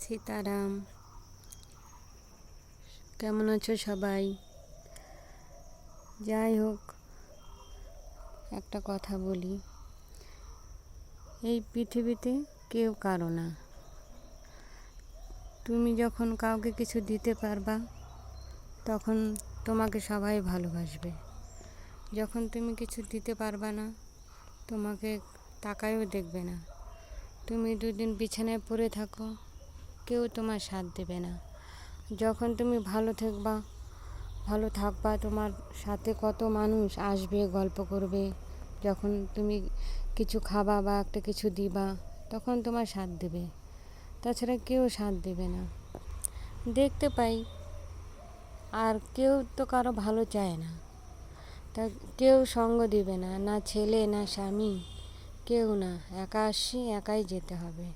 সীতারাম। কেমন আছো সবাই? যাই হোক, একটা কথা বলি, এই পৃথিবীতে কেউ কারো না। তুমি যখন কাউকে কিছু দিতে পারবা তখন তোমাকে সবাই ভালোবাসবে। যখন তুমি কিছু দিতে পারবা না, তোমাকে তাকায়ও দেখবে না। তুমি দুদিন বিছানায় পড়ে থাকো, কেউ তোমার সাথ দেবে না। যখন তুমি ভালো থাকবা, তোমার সাথে কত মানুষ আসবে, গল্প করবে। যখন তুমি কিছু খাবা বা একটা কিছু দিবা, তখন তোমার সাথ দেবে। তাছাড়া কেউ সাথ দেবে না। দেখতে পাই, আর কেউ তো কারো ভালো চায় না। তা কেউ সঙ্গ দিবে না, না ছেলে না স্বামী, কেউ না। একা আসছি, একাই যেতে হবে।